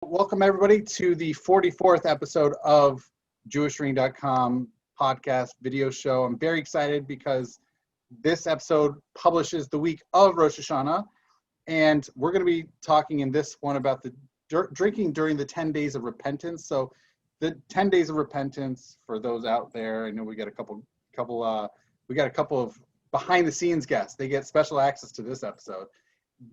Welcome everybody to the 44th episode of JewishRing.com podcast video show. I'm very excited because this episode publishes the week of Rosh Hashanah, and we're going to be talking in this one about the drinking during the 10 days of repentance. So the 10 days of repentance, for those out there, I know we got a couple of behind the scenes guests. They get special access to this episode.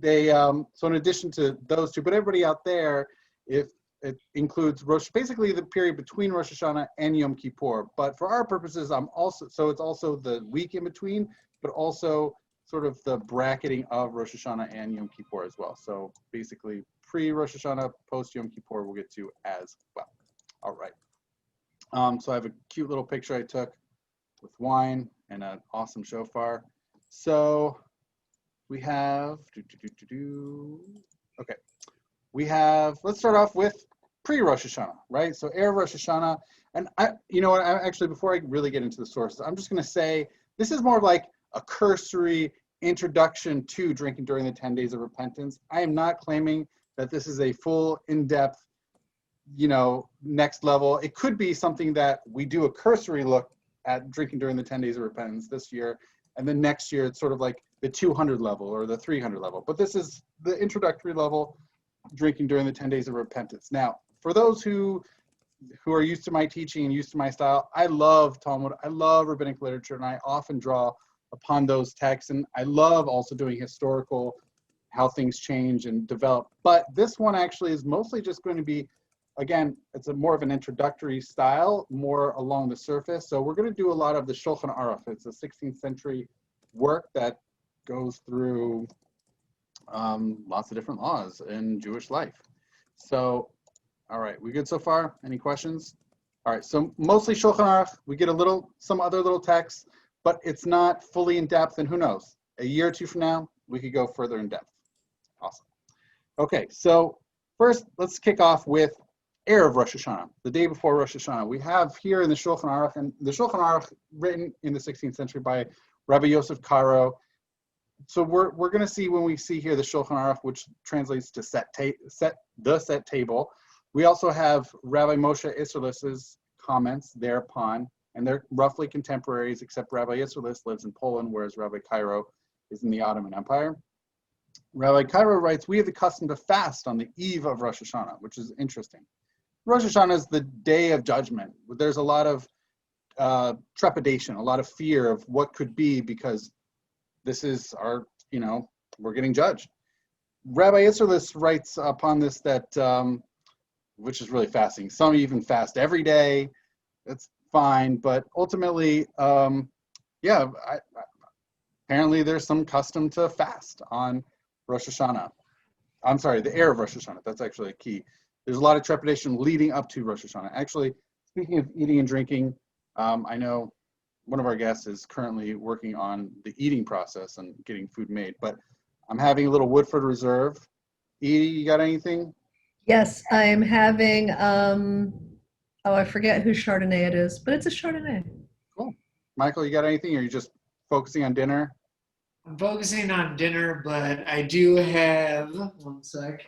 So in addition to those two, but everybody out there, if it includes basically the period between Rosh Hashanah and Yom Kippur. But for our purposes, it's also the week in between, but also sort of the bracketing of Rosh Hashanah and Yom Kippur as well. So basically pre-Rosh Hashanah, post-Yom Kippur we'll get to as well. All right. So I have a cute little picture I took with wine and an awesome shofar. So we have, okay. Let's start off with pre-Rosh Hashanah, right? So Erev Rosh Hashanah, and before I really get into the sources, I'm just going to say this is more of like a cursory introduction to drinking during the 10 days of repentance. I am not claiming that this is a full, in-depth, next level. It could be something that we do a cursory look at drinking during the 10 days of repentance this year, and then next year it's sort of like the 200 level or the 300 level. But this is the introductory level, drinking during the 10 days of repentance. Now, for those who are used to my teaching and used to my style, I love Talmud, I love rabbinic literature, and I often draw upon those texts, and I love also doing historical, how things change and develop. But this one actually is mostly just going to be, again, it's more of an introductory style, more along the surface. So we're going to do a lot of the Shulchan Aruch. It's a 16th century work that goes through lots of different laws in Jewish life. So, all right, we good so far? Any questions? All right, so mostly Shulchan Aruch. We get some other little texts, but it's not fully in depth, and who knows? A year or two from now, we could go further in depth. Awesome. Okay, so first, let's kick off with Erev Rosh Hashanah, the day before Rosh Hashanah. We have here in the Shulchan Aruch, and the Shulchan Aruch written in the 16th century by Rabbi Yosef Karo. So we're going to see when we see here the Shulchan Aruch, which translates to set table. We also have Rabbi Moshe Isserlis's comments thereupon, and they're roughly contemporaries, except Rabbi Isserlis lives in Poland, whereas Rabbi Karo is in the Ottoman Empire. Rabbi Karo writes, we have the custom to fast on the eve of Rosh Hashanah, which is interesting. Rosh Hashanah is the day of judgment. There's a lot of trepidation, a lot of fear of what could be, because this is we're getting judged. Rabbi Isserlis writes upon this that, which is really fascinating. Some even fast every day. That's fine, but ultimately, apparently there's some custom to fast on Rosh Hashanah. I'm sorry, the Erev Rosh Hashanah. That's actually a key. There's a lot of trepidation leading up to Rosh Hashanah. Actually, speaking of eating and drinking, I know one of our guests is currently working on the eating process and getting food made, but I'm having a little Woodford Reserve. Edie, you got anything? Yes, I am having, I forget whose Chardonnay it is, but it's a Chardonnay. Cool. Michael, you got anything, or are you just focusing on dinner? I'm focusing on dinner, but I do have, one sec.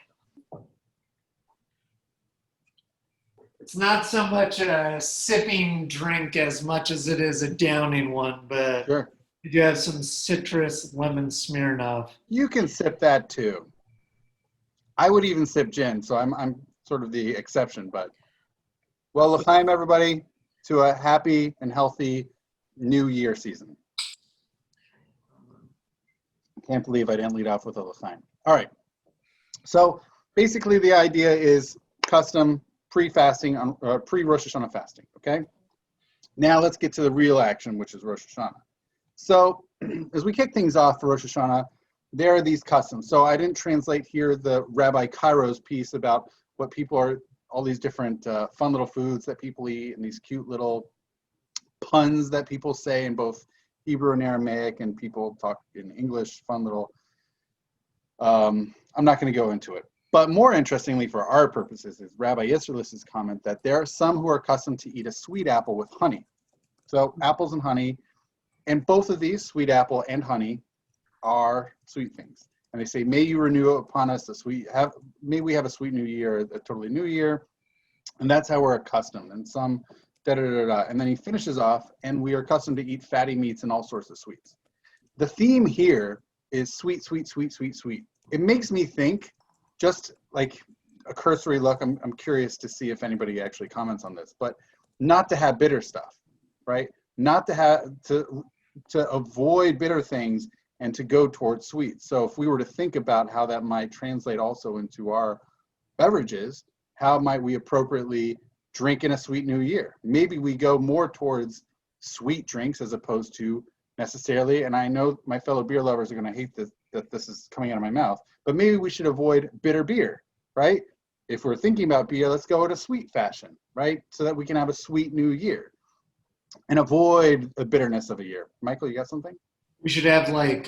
It's not so much a sipping drink as much as it is a downing one, but Sure. I do have some citrus lemon Smirnoff. You can sip that too. I would even sip gin, so I'm sort of the exception. But well, l'chaim, everybody, to a happy and healthy New Year season. I can't believe I didn't lead off with a l'chaim. All right. So basically, the idea is custom pre-fasting, pre-Rosh Hashanah fasting, okay? Now let's get to the real action, which is Rosh Hashanah. So as we kick things off for Rosh Hashanah, there are these customs. So I didn't translate here the Rabbi Karo's piece about what people are, all these different fun little foods that people eat, and these cute little puns that people say in both Hebrew and Aramaic, and people talk in English, fun little, I'm not going to go into it. But more interestingly for our purposes is Rabbi Isserlis's comment that there are some who are accustomed to eat a sweet apple with honey. So apples and honey, and both of these, sweet apple and honey, are sweet things. and they say, may you renew upon us may we have a sweet new year, a totally new year. And that's how we're accustomed. And some da-da-da-da. And then he finishes off, and we are accustomed to eat fatty meats and all sorts of sweets. The theme here is sweet, sweet, sweet, sweet, sweet. It makes me think, just like a cursory look, I'm curious to see if anybody actually comments on this, but not to have bitter stuff, right? Not to have, to avoid bitter things and to go towards sweet. So if we were to think about how that might translate also into our beverages, how might we appropriately drink in a sweet new year? Maybe we go more towards sweet drinks as opposed to necessarily, and I know my fellow beer lovers are going to hate this, that this is coming out of my mouth, but maybe we should avoid bitter beer, right? If we're thinking about beer, let's go in a sweet fashion, right? So that we can have a sweet new year and avoid the bitterness of a year. Michael, you got something? We should have like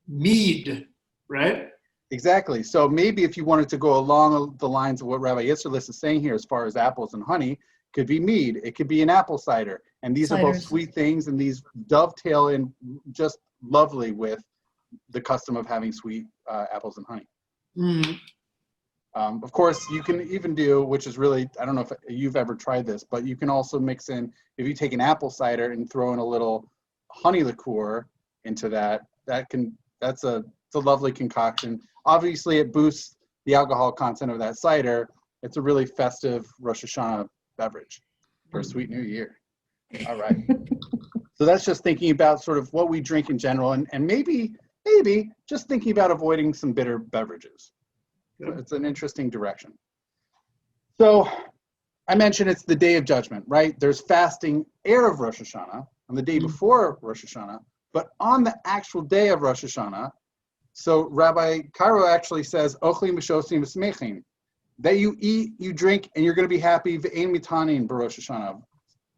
mead, right? Exactly. So maybe if you wanted to go along the lines of what Rabbi Yitzhak is saying here, as far as apples and honey, could be mead. It could be an apple cider. And these are both sweet things, and these dovetail in just lovely with the custom of having sweet apples and honey. Mm. Of course, you can even do, which is really, I don't know if you've ever tried this, but you can also mix in, if you take an apple cider and throw in a little honey liqueur into that, it's a lovely concoction. Obviously, it boosts the alcohol content of that cider. It's a really festive Rosh Hashanah beverage for a sweet new year. All right. So that's just thinking about sort of what we drink in general, and maybe just thinking about avoiding some bitter beverages. So it's an interesting direction. So I mentioned it's the Day of Judgment, right? There's fasting erev Rosh Hashanah on the day before Rosh Hashanah, but on the actual day of Rosh Hashanah, so Rabbi Cairo actually says, Ochlim v'shosim v'smechim, that you eat, you drink, and you're going to be happy. V'ein mitanin b'Rosh Hashanah.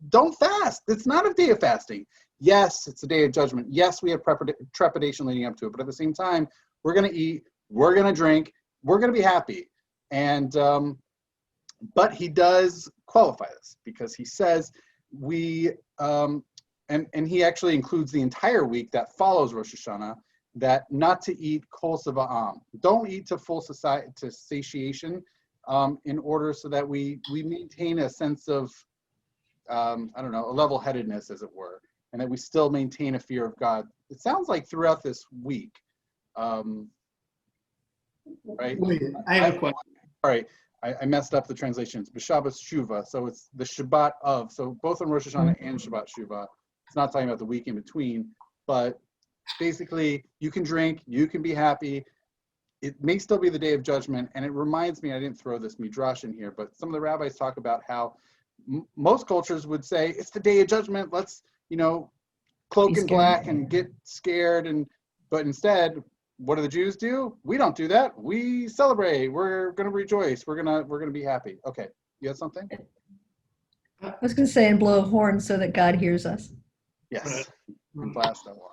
Don't fast. It's not a day of fasting. Yes, it's a day of judgment. Yes, we have trepidation leading up to it, but at the same time, we're going to eat, we're going to drink, we're going to be happy. And but he does qualify this because he says and he actually includes the entire week that follows Rosh Hashanah, that not to eat kol sava'am. Don't eat to full satiation, in order so that we maintain a sense of, I don't know, a level-headedness, as it were, and that we still maintain a fear of God. It sounds like throughout this week, right? Wait, I have a question. All right, I messed up the translations. B'Shabbat Shuva, so it's the Shabbat of. So both on Rosh Hashanah and Shabbat Shuva. It's not talking about the week in between, but basically, you can drink, you can be happy. It may still be the Day of Judgment, and it reminds me, I didn't throw this midrash in here, but some of the rabbis talk about how most cultures would say, it's the Day of Judgment, let's, cloak in black and get scared, but instead, what do the Jews do? We don't do that. We celebrate. We're going to rejoice. We're going to be happy. Okay, you had something? I was going to say, and blow a horn so that God hears us. Yes, and blast that one.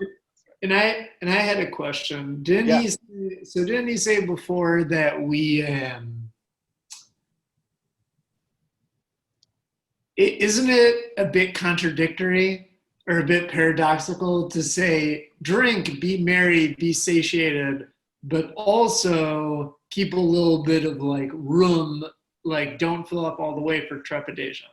And I had a question. Didn't he say before that we isn't it a bit contradictory or a bit paradoxical to say drink, be merry, be satiated, but also keep a little bit of like room, like don't fill up all the way for trepidation?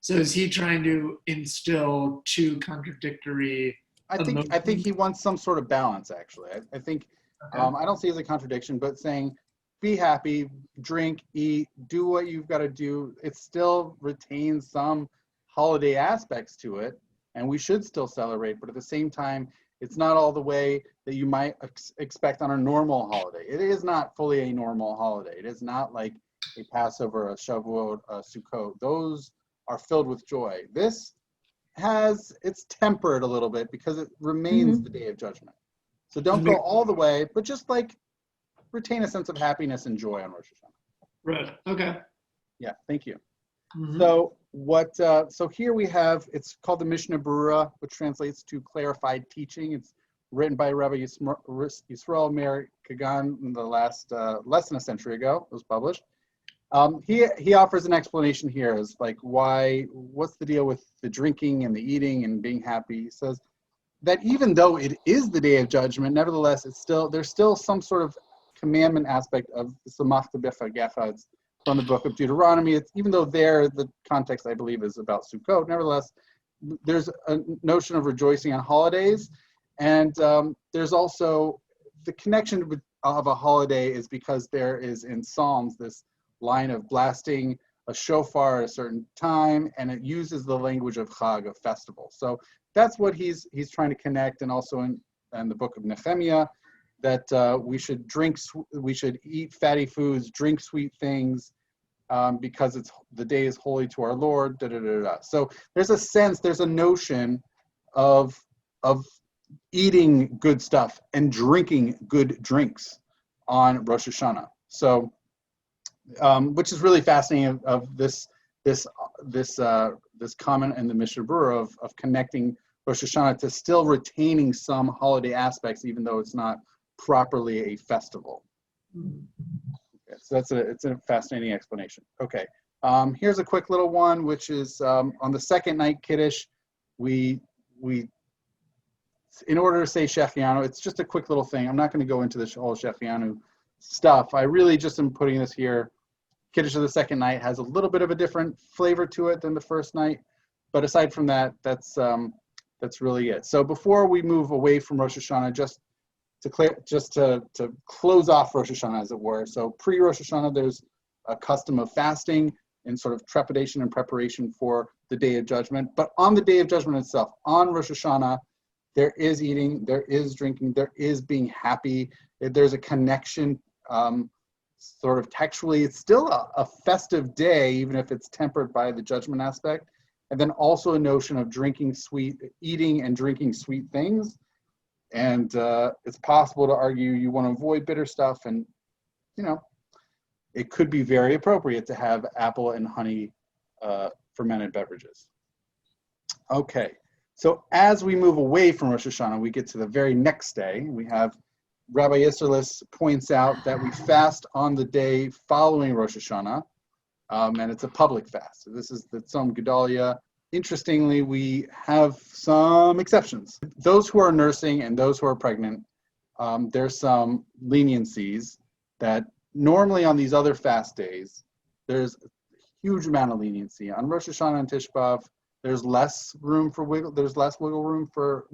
So is he trying to instill two contradictory? I think he wants some sort of balance, actually. I think, okay. I don't see it as a contradiction, but saying, be happy, drink, eat, do what you've got to do. It still retains some holiday aspects to it, and we should still celebrate, but at the same time, it's not all the way that you might expect on a normal holiday. It is not fully a normal holiday. It is not like a Passover, a Shavuot, a Sukkot. Those are filled with joy. This it's tempered a little bit because it remains the Day of Judgment. So don't go all the way, but just like retain a sense of happiness and joy on Rosh Hashanah. Right. Okay. Yeah. Thank you. So so here we have, it's called the Mishnah Berurah, which translates to clarified teaching. It's written by Rabbi Yisrael Meir Kagan in the last less than a century ago. It was published. He offers an explanation here as like what's the deal with the drinking and the eating and being happy. He says, that even though it is the Day of Judgment, nevertheless, there's still some sort of commandment aspect of the Samachta b'chagecha. It's from the book of Deuteronomy. It's, even though there the context I believe is about Sukkot, nevertheless, there's a notion of rejoicing on holidays, and there's also the connection of a holiday is because there is in Psalms this line of blasting a shofar at a certain time, and it uses the language of Chag, of festival. So that's what he's trying to connect, and also in the book of Nehemiah, that we should eat fatty foods, drink sweet things, because the day is holy to our Lord. Da, da, da, da. So there's a notion of eating good stuff and drinking good drinks on Rosh Hashanah. So, which is really fascinating of this comment in the Mishnah Berurah of connecting Rosh Hashanah to still retaining some holiday aspects, even though it's not properly a festival. Okay, so it's a fascinating explanation. Okay, here's a quick little one, which is on the second night Kiddush, we in order to say Shechianu, it's just a quick little thing. I'm not going to go into the whole Shechianu stuff. I really just am putting this here. Kiddush of the second night has a little bit of a different flavor to it than the first night, but aside from that, that's really it. So before we move away from Rosh Hashanah, just to close off Rosh Hashanah, as it were. So pre-Rosh Hashanah, there's a custom of fasting and sort of trepidation and preparation for the Day of Judgment. But on the Day of Judgment itself, on Rosh Hashanah, there is eating, there is drinking, there is being happy. There's a connection, sort of textually. It's still a festive day, even if it's tempered by the judgment aspect. And then also a notion of eating and drinking sweet things. And it's possible to argue you want to avoid bitter stuff, and it could be very appropriate to have apple and honey fermented beverages. Okay, so as we move away from Rosh Hashanah, we get to the very next day. We have Rabbi Yisraelis points out that we fast on the day following Rosh Hashanah, and it's a public fast. So this is the Tzom Gedalia. Interestingly, we have some exceptions. Those who are nursing and those who are pregnant, there's some leniencies that normally on these other fast days, there's a huge amount of leniency. On Rosh Hashanah and Tisha B'Av, there's less wiggle room for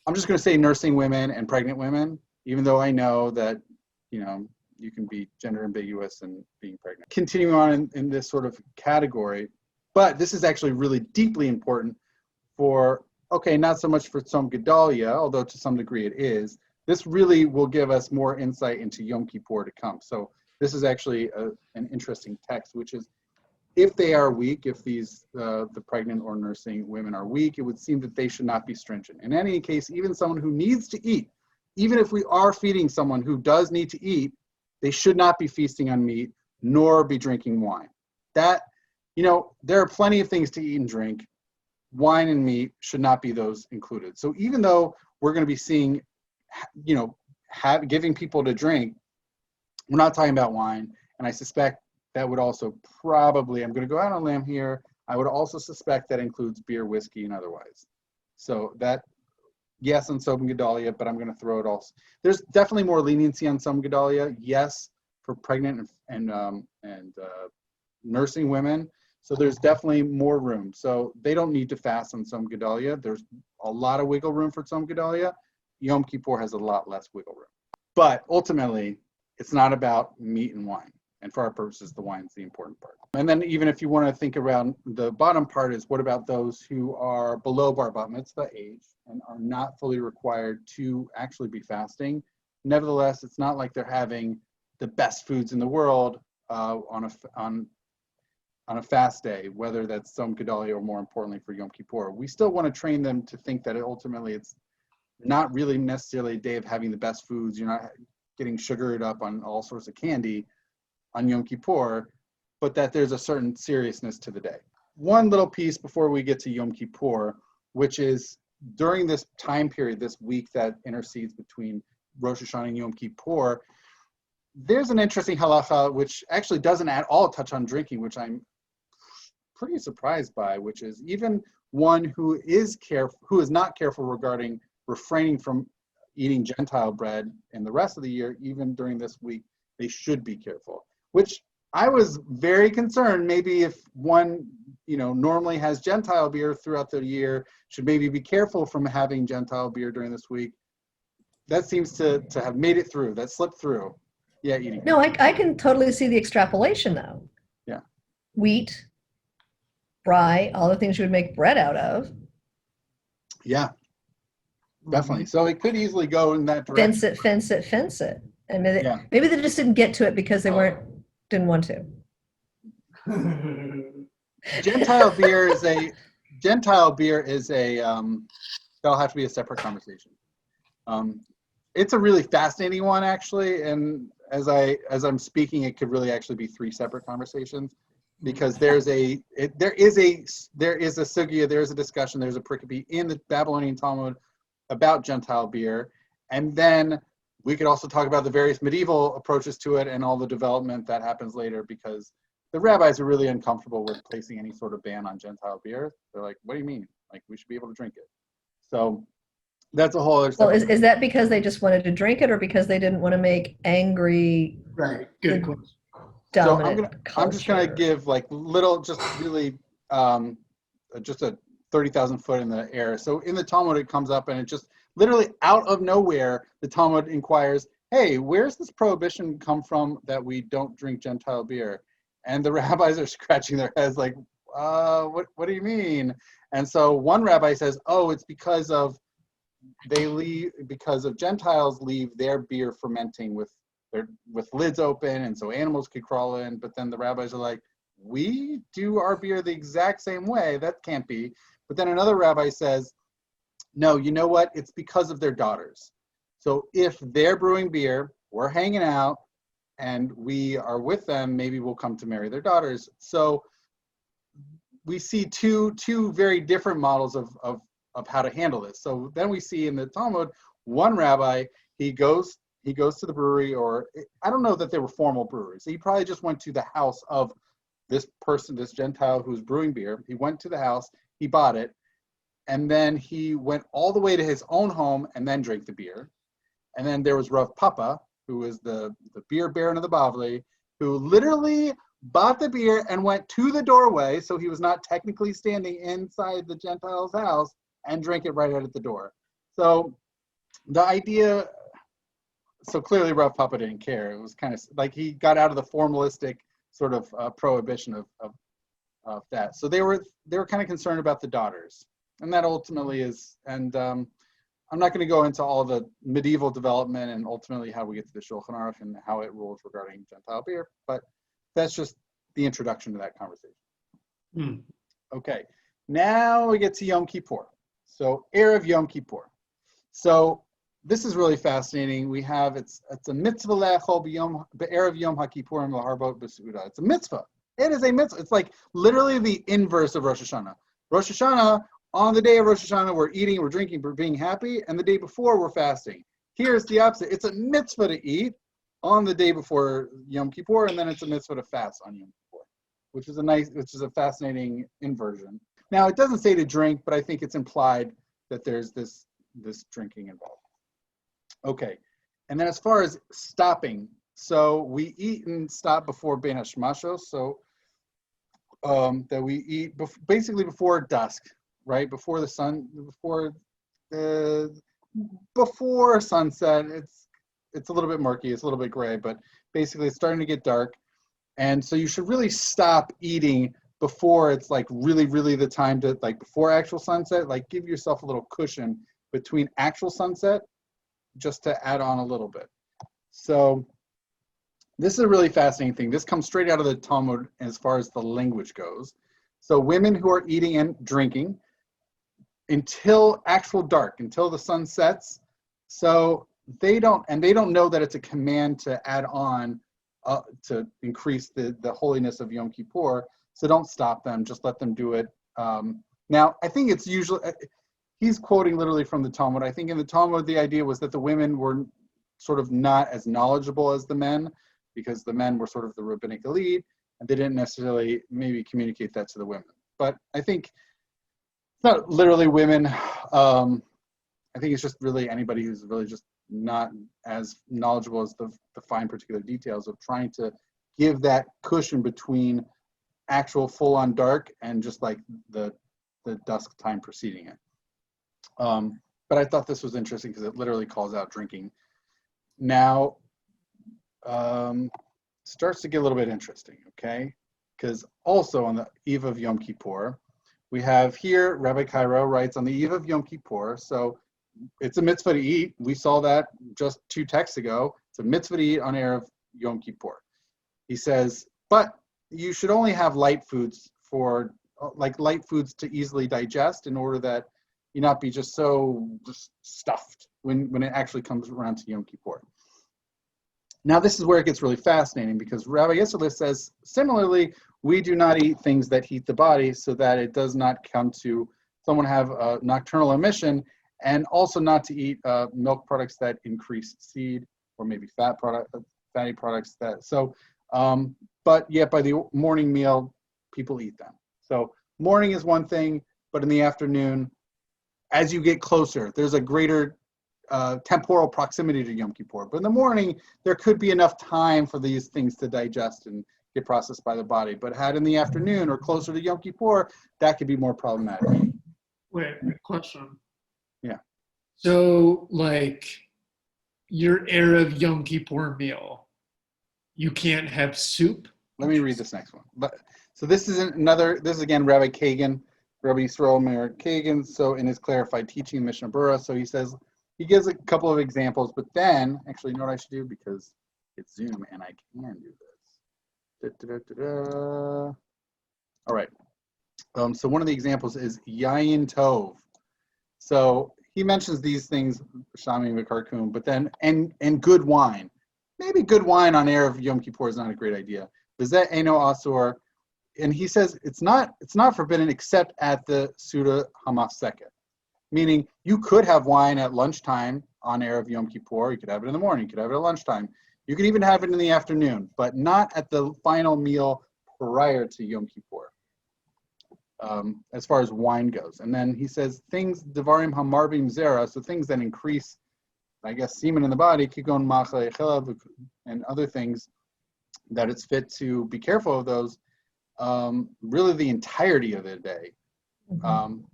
I'm just going to say nursing women and pregnant women, even though I know that, you can be gender ambiguous and being pregnant. Continuing on in this sort of category, but this is actually really deeply important not so much for Tzom Gedalia, although to some degree it is. This really will give us more insight into Yom Kippur to come. So this is actually an interesting text, which is, if they are weak, if the pregnant or nursing women are weak, it would seem that they should not be stringent. In any case, even someone who needs to eat, even if we are feeding someone who does need to eat, they should not be feasting on meat, nor be drinking wine. There are plenty of things to eat and drink. Wine and meat should not be those included. So even though we're going to be seeing, giving people to drink, we're not talking about wine. And I suspect that would also probably, I'm going to go out on a limb here, I would also suspect that includes beer, whiskey, and otherwise. So that, yes, on Tzom Gedalia, but I'm going to throw it also. There's definitely more leniency on Tzom Gedalia, yes, for pregnant and nursing women. So there's definitely more room. So they don't need to fast on Tzom Gedalia. There's a lot of wiggle room for Tzom Gedalia. Yom Kippur has a lot less wiggle room. But ultimately, it's not about meat and wine. And for our purposes, the wine's the important part. And then even if you want to think around the bottom part is, what about those who are below bar bat mitzvah age and are not fully required to actually be fasting? Nevertheless, it's not like they're having the best foods in the world on a fast day, whether that's Tzom Gedalia or more importantly for Yom Kippur. We still want to train them to think that ultimately it's not really necessarily a day of having the best foods. You're not getting sugared up on all sorts of candy on Yom Kippur, but that there's a certain seriousness to the day. One little piece before we get to Yom Kippur, which is during this time period, this week that intercedes between Rosh Hashanah and Yom Kippur, there's an interesting halacha which actually doesn't at all touch on drinking, which I'm pretty surprised by, which is even one who is not careful regarding refraining from eating Gentile bread in the rest of the year, even during this week, they should be careful. Which I was very concerned, maybe if one, normally has Gentile beer throughout the year, should maybe be careful from having Gentile beer during this week. That seems to have made it through, that slipped through. Yeah, eating. No, I can totally see the extrapolation though. Yeah. Wheat, rye, all the things you would make bread out of. Yeah, definitely. So it could easily go in that direction. Fence it. And maybe, Yeah. maybe they just didn't get to it because they didn't want to. Gentile beer is a that'll have to be a separate conversation. It's a really fascinating one, actually, and as I'm speaking, it could really actually be 3 separate conversations, because there is a sugya, there's a discussion, there's a pericope in the Babylonian Talmud about Gentile beer, and then we could also talk about the various medieval approaches to it and all the development that happens later, because the rabbis are really uncomfortable with placing any sort of ban on Gentile beer. They're like, what do you mean? Like, we should be able to drink it. So that's a whole other Well, separate. is that because they just wanted to drink it, or because they didn't want to make angry, Right. Good question. dominant I'm just gonna culture? give like little, just really, just a 30,000 foot in the air. So in the Talmud, it comes up, and it just literally out of nowhere, the Talmud inquires, hey, where's this prohibition come from that we don't drink Gentile beer? And the rabbis are scratching their heads like, what do you mean? And so one rabbi says, oh, it's because of Gentiles leave their beer fermenting with lids open, and so animals could crawl in. But then the rabbis are like, we do our beer the exact same way. That can't be. But then another rabbi says, no, you know what? It's because of their daughters. So if they're brewing beer, we're hanging out, and we are with them, maybe we'll come to marry their daughters. So we see two very different models of how to handle this. So then we see in the Talmud, one rabbi, he goes to the brewery, or I don't know that they were formal breweries. He probably just went to the house of this person, this Gentile who's brewing beer. He went to the house, he bought it, and then he went all the way to his own home and then drank the beer. And then there was Rav Papa, who was the beer baron of the Bavli, who literally bought the beer and went to the doorway, so he was not technically standing inside the Gentile's house, and drank it right out at the door. So the idea, so clearly Rav Papa didn't care. It was kind of like he got out of the formalistic sort of prohibition of that. So they were kind of concerned about the daughters, and that ultimately is, and I'm not going to go into all the medieval development and ultimately how we get to the Shulchan Aruch and how it rules regarding Gentile beer, but that's just the introduction to that conversation. Okay, now we get to Yom Kippur. So Erev Yom Kippur. So this is really fascinating. We have, it's a mitzvah le'achol be'erev Yom HaKippurim l'harbot b'seuda. It's a mitzvah. It is a mitzvah. It's like literally the inverse of Rosh Hashanah. Rosh Hashanah, on the day of Rosh Hashanah, we're eating, we're drinking, we're being happy, and the day before, we're fasting. Here's the opposite. It's a mitzvah to eat on the day before Yom Kippur, and then it's a mitzvah to fast on Yom Kippur, which is a fascinating inversion. Now, it doesn't say to drink, but I think it's implied that there's this drinking involved. Okay, and then as far as stopping, so we eat and stop before Ben Hashmashos, so that we eat basically before dusk, right? Before the sun, before sunset. It's a little bit murky, it's a little bit gray, but basically it's starting to get dark. And so you should really stop eating before it's like really, really the time to, like before actual sunset, like give yourself a little cushion between actual sunset just to add on a little bit. So this is a really fascinating thing. This comes straight out of the Talmud as far as the language goes. So women who are eating and drinking until actual dark, until the sun sets. So they don't know that it's a command to add on to increase the holiness of Yom Kippur. So don't stop them, just let them do it. Now, I think it's usually, he's quoting literally from the Talmud. I think in the Talmud, the idea was that the women were sort of not as knowledgeable as the men, because the men were sort of the rabbinic elite, and they didn't necessarily maybe communicate that to the women. But I think It's not literally women. I think it's just really anybody who's really just not as knowledgeable as the fine particular details of trying to give that cushion between actual full-on dark and just like the dusk time preceding it. But I thought this was interesting because it literally calls out drinking. Now, starts to get a little bit interesting, okay? Because also on the eve of Yom Kippur, we have here, Rabbi Cairo writes, on the eve of Yom Kippur, so it's a mitzvah to eat. We saw that just 2 texts ago. It's a mitzvah to eat on Erev Yom Kippur. He says, but you should only have light foods light foods to easily digest in order that you not be just so just stuffed when it actually comes around to Yom Kippur. Now this is where it gets really fascinating because Rabbi Yisrael says, similarly, we do not eat things that heat the body so that it does not come to someone have a nocturnal emission, and also not to eat milk products that increase seed or maybe fatty products but yet by the morning meal, people eat them. So morning is one thing, but in the afternoon, as you get closer, there's a greater temporal proximity to Yom Kippur. But in the morning, there could be enough time for these things to digest and get processed by the body. But had in the afternoon or closer to Yom Kippur, that could be more problematic. Wait, question. Yeah. So, like, your Erev Yom Kippur meal, you can't have soup? Let me read this next one. So this is again Rabbi Kagan, Rabbi Yisrael Meir Kagan. So in his clarified teaching, Mishnah Berurah, so he gives a couple of examples, but then, actually, you know what I should do because it's Zoom and I can do this. All right. So one of the examples is Yayin Tov. So he mentions these things, Shami V'Karkum, but then, and good wine. Maybe good wine on Erev Yom Kippur is not a great idea. V'zeh Eino Asur, and he says it's not forbidden except at the Suda Hamafseket. Meaning you could have wine at lunchtime on Erev Yom Kippur. You could have it in the morning. You could have it at lunchtime. You could even have it in the afternoon, but not at the final meal prior to Yom Kippur, as far as wine goes. And then he says things, Devarim Hamarbim Zera, so things that increase, I guess, semen in the body, Kikon Macha Echelav, and other things that it's fit to be careful of those, really the entirety of the day.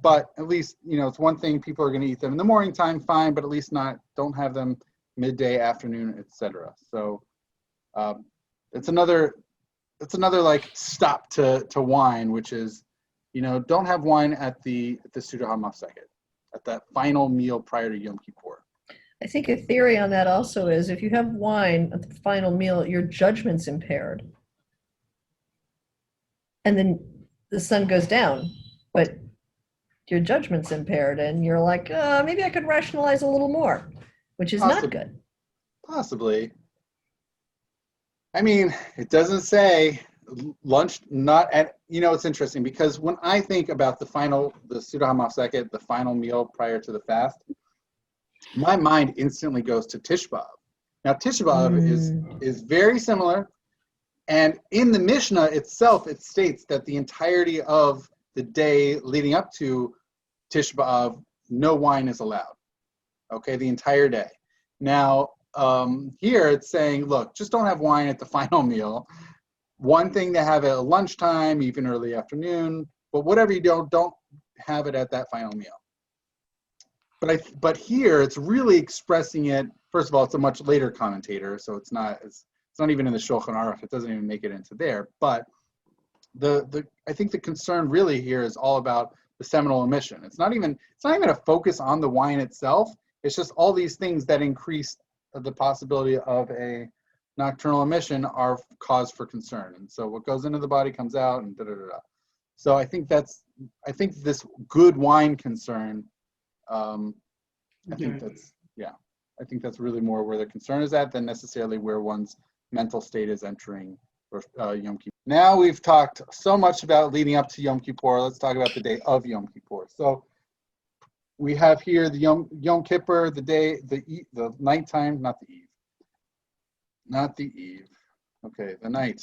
But at least, it's one thing, people are going to eat them in the morning time, fine, but at least don't have them midday, afternoon, etc. So it's another like stop to wine, which is, don't have wine at the Suda HaMafseket, at that final meal prior to Yom Kippur. I think a theory on that also is if you have wine at the final meal, your judgment's impaired. And then the sun goes down, but your judgment's impaired and you're like, maybe I could rationalize a little more, which is not good. Possibly. I mean, it doesn't say lunch, not at, it's interesting because when I think about the Suda HaMafseket, the final meal prior to the fast, my mind instantly goes to Tish B'Av. Now, Tish B'Av is very similar, and in the Mishnah itself, it states that the entirety of the day leading up to Tish B'Av, no wine is allowed. Okay, the entire day. Now, here it's saying, look, just don't have wine at the final meal. One thing to have at lunchtime, even early afternoon, but whatever you don't have it at that final meal. But here it's really expressing it. First of all, it's a much later commentator, so it's not even in the Shulchan Aruch. It doesn't even make it into there. But I think the concern really here is all about the seminal emission. It's not even a focus on the wine itself. It's just all these things that increase the possibility of a nocturnal emission are cause for concern. And so what goes into the body comes out, and da da da da. So I think this good wine concern. I think that's really more where the concern is at than necessarily where one's mental state is entering Yom Kippur. Now we've talked so much about leading up to Yom Kippur. Let's talk about the day of Yom Kippur. So we have here the Yom Kippur, the day, the nighttime, not the eve. Okay, the night.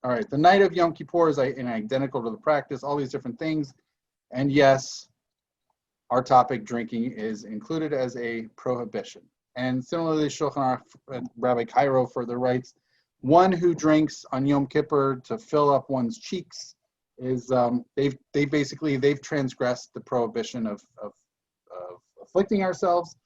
All right, the night of Yom Kippur is identical to the practice. All these different things. And yes, our topic, drinking, is included as a prohibition. And similarly, Shulchan Aruch and Rabbi Cairo further writes, one who drinks on Yom Kippur to fill up one's cheeks is they've transgressed the prohibition of afflicting ourselves.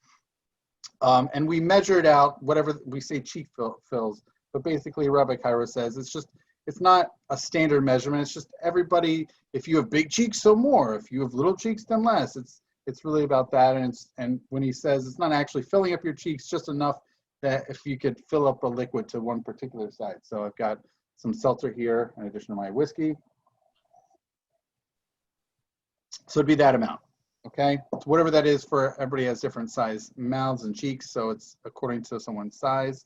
And we measured out whatever we say cheek fills, but basically Rabbi Cairo says it's not a standard measurement. It's just everybody. If you have big cheeks, so more. If you have little cheeks, then less. It's really about that. And when he says it's not actually filling up your cheeks, just enough that if you could fill up a liquid to one particular side. So I've got some seltzer here in addition to my whiskey. So it'd be that amount. Okay, so whatever that is for everybody has different size mouths and cheeks, so it's according to someone's size.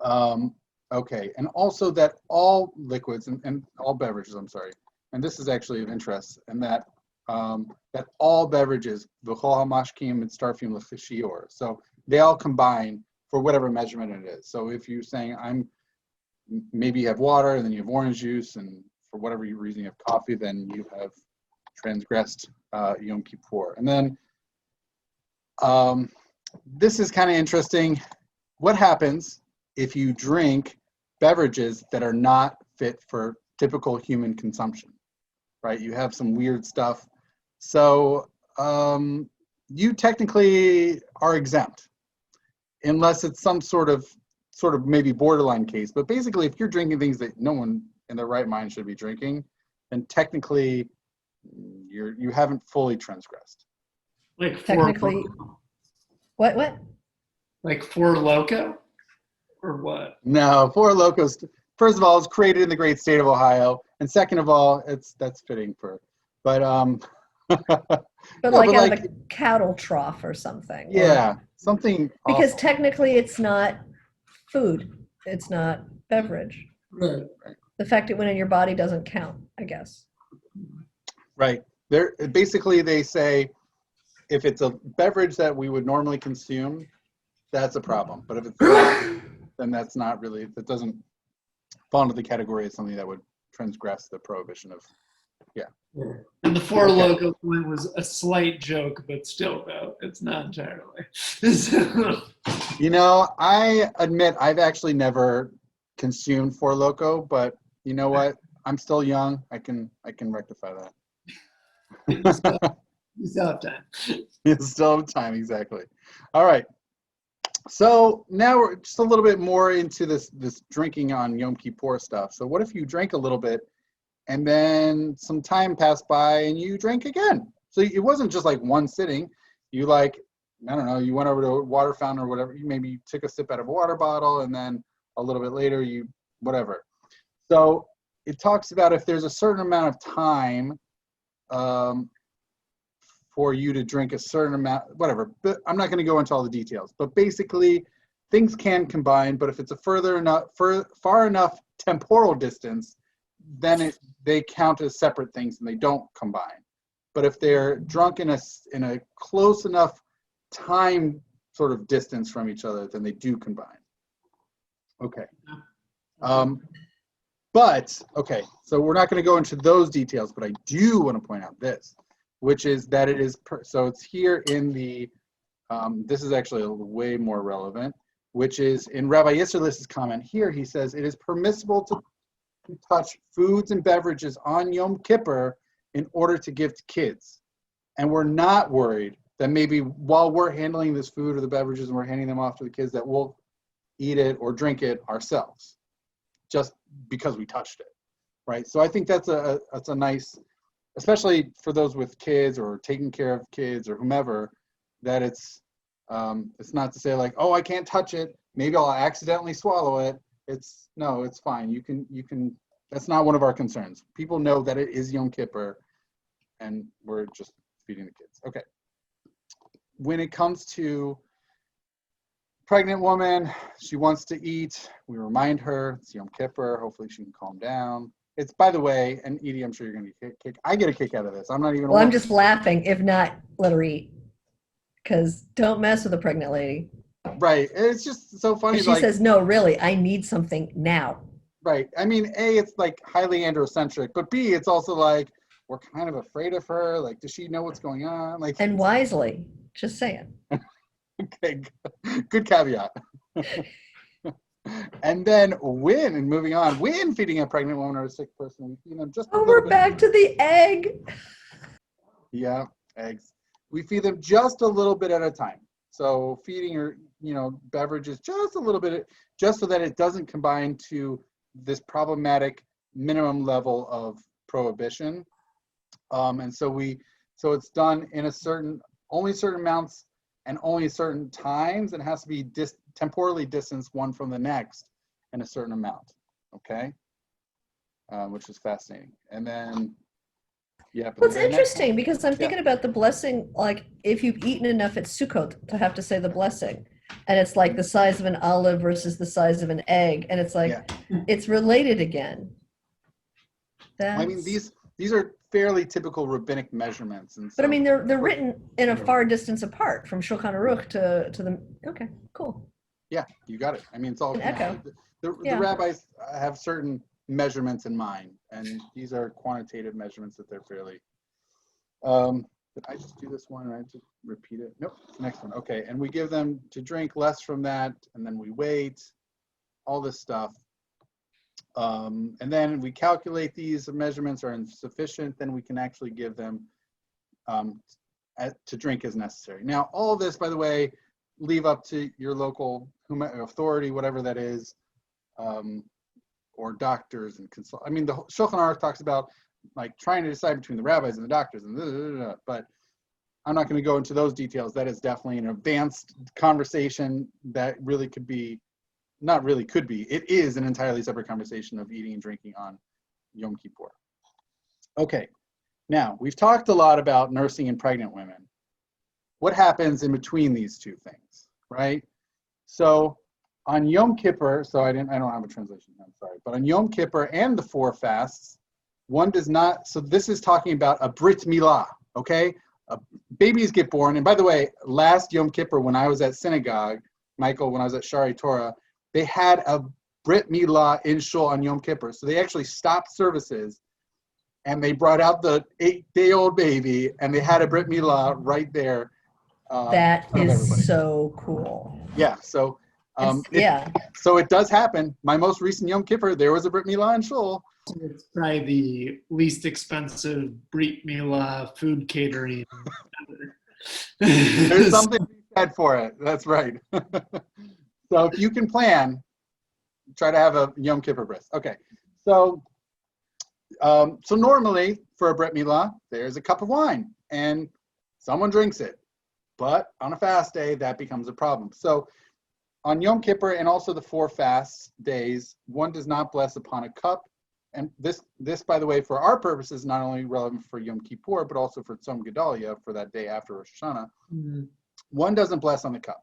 Okay, and also that all liquids and all beverages, I'm sorry, and this is actually of interest, and that that all beverages, v'chol hamashkim mitzarfim l'chishior, so they all combine for whatever measurement it is. So if you're saying maybe you have water and then you have orange juice, and for whatever reason you have coffee, then you have transgressed Yom Kippur. And then this is kind of interesting. What happens if you drink beverages that are not fit for typical human consumption, right? You have some weird stuff. So you technically are exempt unless it's some sort of maybe borderline case. But basically, if you're drinking things that no one in their right mind should be drinking, then technically you haven't fully transgressed. Like Technically, what? Like Four Loko, or what? No, Four Locos. First of all, it's created in the great state of Ohio, and second of all, that's fitting for. But But no, like but out of a cattle trough or something. Yeah, something. Because awful. technically, it's not food. It's not beverage. Right. The fact it went in your body doesn't count, I guess. Right. Basically, they say if it's a beverage that we would normally consume, that's a problem. But if it's not, then that's not really, that doesn't fall into the category of something that would transgress the prohibition of, yeah. And the Four Loko point was a slight joke, but still, though, it's not entirely. You know, I admit I've actually never consumed Four Loko, but you know what? I'm still young. I can rectify that. You still have time. You still have time, exactly. All right. So now we're just a little bit more into this drinking on Yom Kippur stuff. So what if you drank a little bit and then some time passed by and you drank again? So it wasn't just like one sitting. You I don't know, you went over to a water fountain or whatever. You maybe took a sip out of a water bottle and then a little bit later whatever. So it talks about if there's a certain amount of time for you to drink a certain amount, whatever. But I'm not going to go into all the details. But basically, things can combine. But if it's a far enough temporal distance, then they count as separate things and they don't combine. But if they're drunk in a close enough time sort of distance from each other, then they do combine. Okay. So we're not going to go into those details, but I do want to point out this, which is that it is, so it's here in the, this is actually way more relevant, which is in Rabbi Yisraelis's comment here, he says, it is permissible to touch foods and beverages on Yom Kippur in order to give to kids. And we're not worried that maybe while we're handling this food or the beverages and we're handing them off to the kids that we'll eat it or drink it ourselves, just because we touched it, right? So I think that's a nice, especially for those with kids or taking care of kids or whomever, that it's not to say like, oh, I can't touch it. Maybe I'll accidentally swallow it. It's fine. You can. That's not one of our concerns. People know that it is Yom Kippur, and we're just feeding the kids. Okay. When it comes to pregnant woman, she wants to eat. We remind her it's Yom Kippur. Hopefully she can calm down. It's, by the way, and Edie, I'm sure you're going to get I get a kick out of this. I'm not even. Well, I'm just laughing. If not, let her eat. Because don't mess with a pregnant lady. Right. It's just so funny. She says, no, really, I need something now. Right. I mean, A, it's like highly androcentric, but B, it's also like, we're kind of afraid of her. Like, does she know what's going on? Like, And wisely, just saying. okay, good caveat. And then when, moving on, when feeding a pregnant woman or a sick person, we feed them just a Oh, little we're bit. back to the egg. Yeah, eggs. We feed them just a little bit at a time. So feeding her, beverages just a little bit, just so that it doesn't combine to this problematic minimum level of prohibition. And so it's done in only certain amounts and only certain times. It has to be temporally distanced one from the next in a certain amount. Okay, which is fascinating. And then, yeah. Well, it's interesting because I'm thinking about the blessing, like if you've eaten enough at Sukkot to have to say the blessing, and it's like the size of an olive versus the size of an egg, and it's like, it's related again. I mean, these are fairly typical rabbinic measurements. And so, but I mean, they're written in a far distance apart from Shulchan Aruch to the, okay, cool. Yeah, you got it. I mean, it's all An echo. The rabbis have certain measurements in mind, and these are quantitative measurements that they're fairly. Did I just do this one and I have to repeat it? Nope, next one. Okay, and we give them to drink less from that, and then we wait, all this stuff. And then we calculate these measurements are insufficient, then we can actually give them to drink as necessary. Now, all of this, by the way, leave up to your local authority, whatever that is, or doctors and consult. I mean, the Shulchan Aruch talks about like trying to decide between the rabbis and the doctors, and but I'm not going to go into those details. That is definitely an advanced conversation that really could be, not really could be, it is an entirely separate conversation of eating and drinking on Yom Kippur. Okay, now we've talked a lot about nursing and pregnant women. What happens in between these two things, right? So on Yom Kippur, I don't have a translation, I'm sorry, but on Yom Kippur and the 4 fasts, one does not, so this is talking about a Brit Milah, okay? Babies get born, and by the way, last Yom Kippur when I was at synagogue, Michael, when I was at Shari Torah, they had a Brit Milah in Shul on Yom Kippur. So they actually stopped services and they brought out the 8-day-old baby and they had a Brit Milah right there. That is so cool. Yeah, so so it does happen. My most recent Yom Kippur, there was a Brit Milah in Shul. It's probably the least expensive Brit Milah food catering. There's something to be said for it. That's right. So if you can plan, try to have a Yom Kippur bris. Okay, so normally for a Brit Milah, there's a cup of wine and someone drinks it. But on a fast day, that becomes a problem. So on Yom Kippur and also the 4 fast days, one does not bless upon a cup. And this, by the way, for our purposes, is not only relevant for Yom Kippur, but also for Tzom Gedalia, for that day after Rosh Hashanah. Mm-hmm. One doesn't bless on the cup.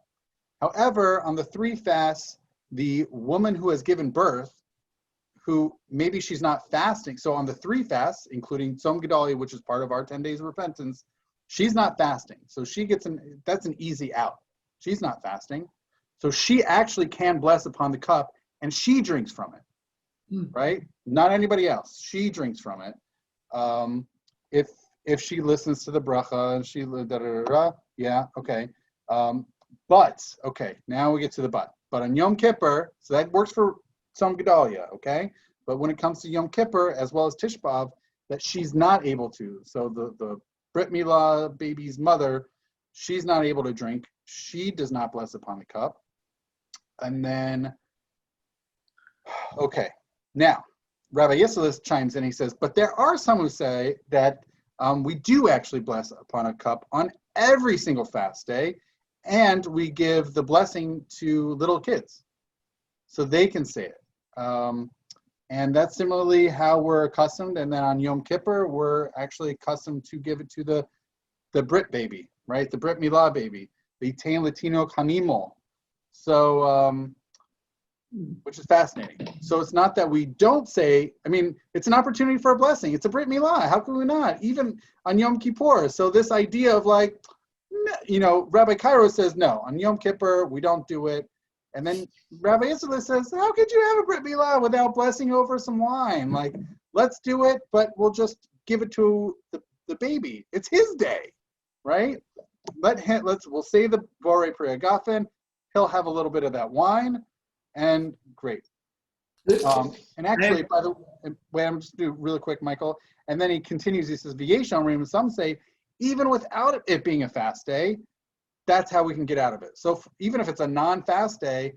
However, on the 3 fasts, the woman who has given birth, who maybe she's not fasting, so on the 3 fasts, including Tzom Gedalia, which is part of our 10 days of repentance, she's not fasting. So she gets that's an easy out. She's not fasting. So she actually can bless upon the cup and she drinks from it, right? Not anybody else. She drinks from it. If she listens to the bracha and she, yeah, okay. But, okay, now we get to the but. But on Yom Kippur, so that works for Tzom Gedalia, okay? But when it comes to Yom Kippur, as well as Tish B'Av, that she's not able to. So the Brit Milah baby's mother, she's not able to drink. She does not bless upon the cup. And then, okay, now, Rabbi Yisraelis chimes in, he says, but there are some who say that we do actually bless upon a cup on every single fast day, and we give the blessing to little kids so they can say it. And that's similarly how we're accustomed. And then on Yom Kippur, we're actually accustomed to give it to the Brit baby, right? The Brit Milah baby, the Tein Latino Hanimol. So, which is fascinating. So it's not that we don't say, I mean, it's an opportunity for a blessing. It's a Brit Milah. How can we not? Even on Yom Kippur. So this idea of like, Rabbi Cairo says, no, on Yom Kippur, we don't do it. And then Rabbi Yisraelis says, how could you have a Brit Milah without blessing over some wine? Like, let's do it, but we'll just give it to the baby. It's his day, right? We'll say the Borei Pri Hagafen. He'll have a little bit of that wine, and great. And actually, by the way, I'm just do really quick, Michael. And then he continues. He says, "V'yesh omrim." Some say, even without it being a fast day, that's how we can get out of it. So even if it's a non-fast day,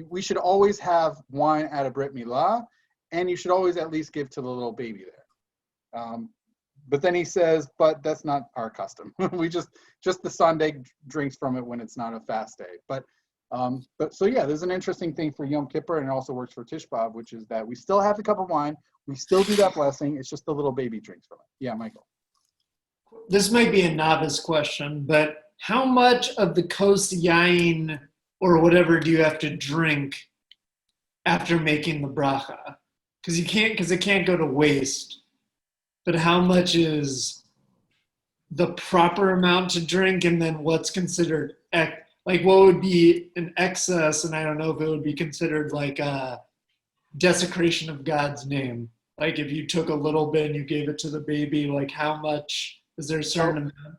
we should always have wine at a Brit Milah, and you should always at least give to the little baby there. But then he says, but that's not our custom. We just the Sunday drinks from it when it's not a fast day. But so yeah, there's an interesting thing for Yom Kippur, and it also works for Tish B'Av, which is that we still have the cup of wine, we still do that blessing. It's just the little baby drinks from it. Yeah, Michael. This might be a novice question, but how much of the kos yain or whatever do you have to drink after making the bracha? Because it can't go to waste. But how much is the proper amount to drink, and then what's considered like what would be an excess? And I don't know if it would be considered like a desecration of God's name. Like if you took a little bit and you gave it to the baby, like how much is there a certain amount?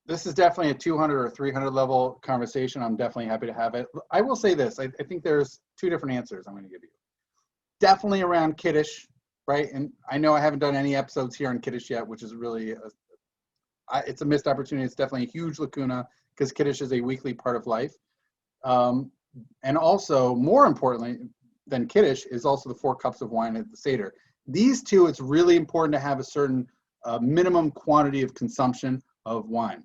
This is definitely a 200 or 300 level conversation. I'm definitely happy to have it. I will say this. I think there's two different answers I'm going to give you. Definitely around Kiddush, right? And I know I haven't done any episodes here on Kiddush yet, which is really, it's a missed opportunity. It's definitely a huge lacuna because Kiddush is a weekly part of life. And also, more importantly than Kiddush is also the 4 cups of wine at the Seder. These two, it's really important to have a certain minimum quantity of consumption of wine.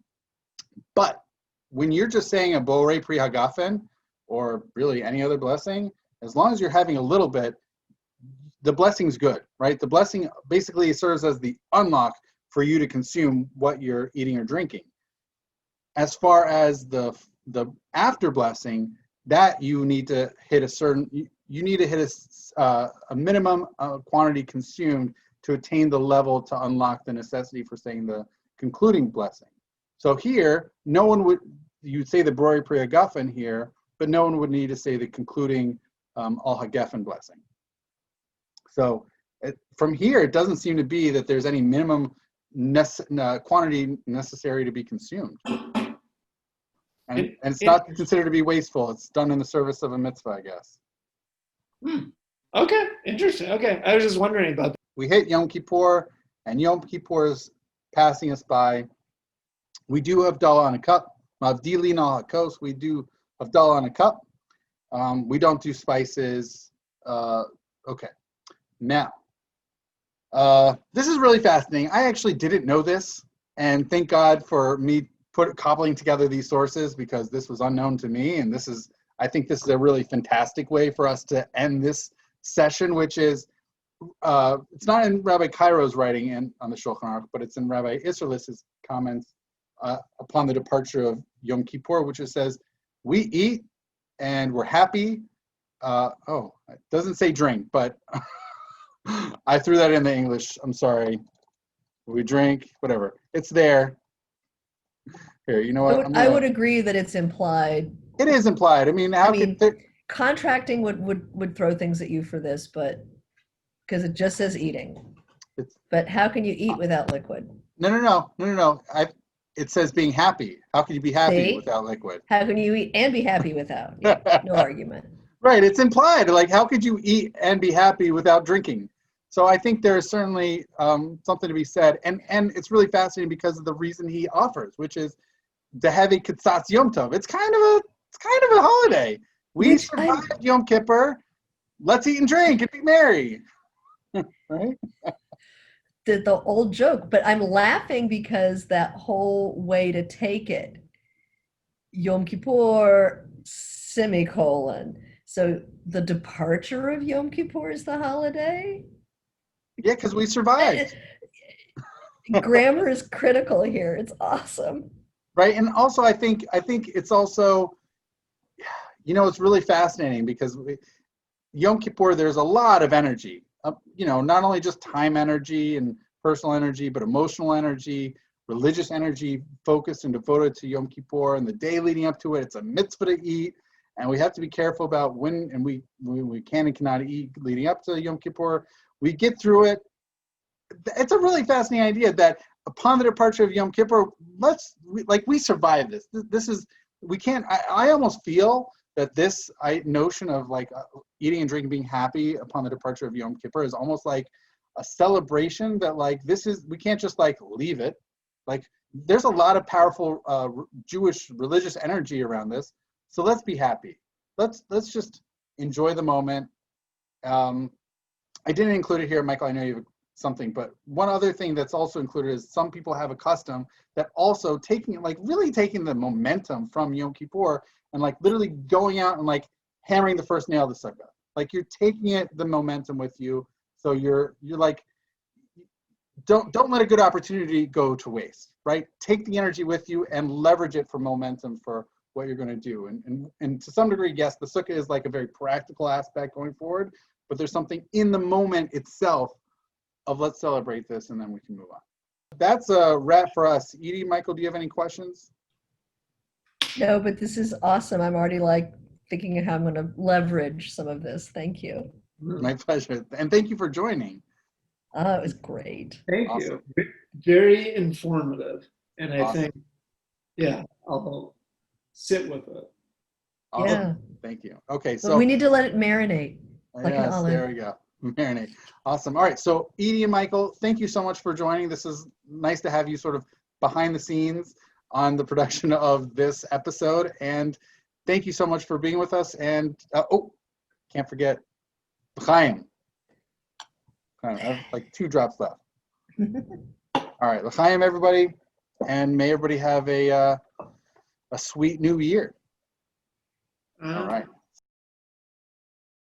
But when you're just saying a Borei Pri Hagafen, or really any other blessing, as long as you're having a little bit, the blessing's good, right? The blessing basically serves as the unlock for you to consume what you're eating or drinking. As far as the after blessing, that you need to hit a minimum quantity consumed to attain the level to unlock the necessity for saying the concluding blessing. So here, you'd say the Borei Pri Hagafen here, but no one would need to say the concluding Al Hagefen blessing. So from here, it doesn't seem to be that there's any minimum quantity necessary to be consumed. And it's not considered to be wasteful. It's done in the service of a mitzvah, I guess. Okay, interesting. Okay, I was just wondering about that. We hit Yom Kippur, and Yom Kippur is passing us by. We do Havdalah on a cup. Mavdilin al hakos. We do Havdalah on a cup. We don't do spices. Okay. Now, this is really fascinating. I actually didn't know this, and thank God for me cobbling together these sources, because this was unknown to me, and I think this is a really fantastic way for us to end this session, which is, it's not in Rabbi Cairo's writing on the Shulchan Aruch, but it's in Rabbi Isserlis's comments upon the departure of Yom Kippur, which it says, we eat and we're happy. It doesn't say drink, but I threw that in the English. I'm sorry. We drink, whatever. It's there. Here, you know what? I would agree that it's implied. It is implied. I mean, contracting would throw things at you for this, but because it just says eating. But how can you eat without liquid? No. It says being happy. How can you be happy without liquid? How can you eat and be happy without? Yeah, no argument. Right, it's implied. Like, how could you eat and be happy without drinking? So I think there's certainly something to be said, and it's really fascinating because of the reason he offers, which is the heavy Kitzatz Yom Tov. It's kind of a holiday. We survived Yom Kippur. Let's eat and drink and be merry, right? The old joke, but I'm laughing because that whole way to take it, Yom Kippur, semicolon. So the departure of Yom Kippur is the holiday? Yeah, because we survived. Grammar is critical here. It's awesome. Right, and also I think it's also, it's really fascinating because Yom Kippur, there's a lot of energy. Not only just time energy and personal energy, but emotional energy, religious energy focused and devoted to Yom Kippur and the day leading up to it. It's a mitzvah to eat, and we have to be careful about when we can and cannot eat leading up to Yom Kippur. We get through it. it's a really fascinating idea that upon the departure of Yom Kippur, we survive this. This is, we can't, I almost feel that this notion of like eating and drinking, being happy upon the departure of Yom Kippur is almost like a celebration that like, this is, we can't just like leave it. Like there's a lot of powerful Jewish religious energy around this. So let's be happy. Let's just enjoy the moment. I didn't include it here, Michael, I know you have something, but one other thing that's also included is some people have a custom that also really taking the momentum from Yom Kippur and like literally going out and like hammering the first nail of the sukkah. Like you're taking the momentum with you. So you're like, don't let a good opportunity go to waste, right? Take the energy with you and leverage it for momentum for what you're going to do. And to some degree, yes, the sukkah is like a very practical aspect going forward, but there's something in the moment itself of let's celebrate this and then we can move on. That's a wrap for us. Edie, Michael, do you have any questions? No, but this is awesome. I'm already like thinking of how I'm going to leverage some of this. Thank you. My pleasure. And thank you for joining. Oh, it was great. Thank Awesome. you. Very informative. And I Awesome. think, yeah, I'll sit with it. Awesome. Yeah. Thank you. Okay, But so we need to let it marinate like an yes, olive. there we go. Marinate. Awesome. All right. So Edie and Michael, thank you so much for joining. This is nice to have you sort of behind the scenes on the production of this episode. And thank you so much for being with us. And can't forget L'chaim. I have like 2 drops left. All right, L'chaim, everybody, and may everybody have a sweet new year. All right.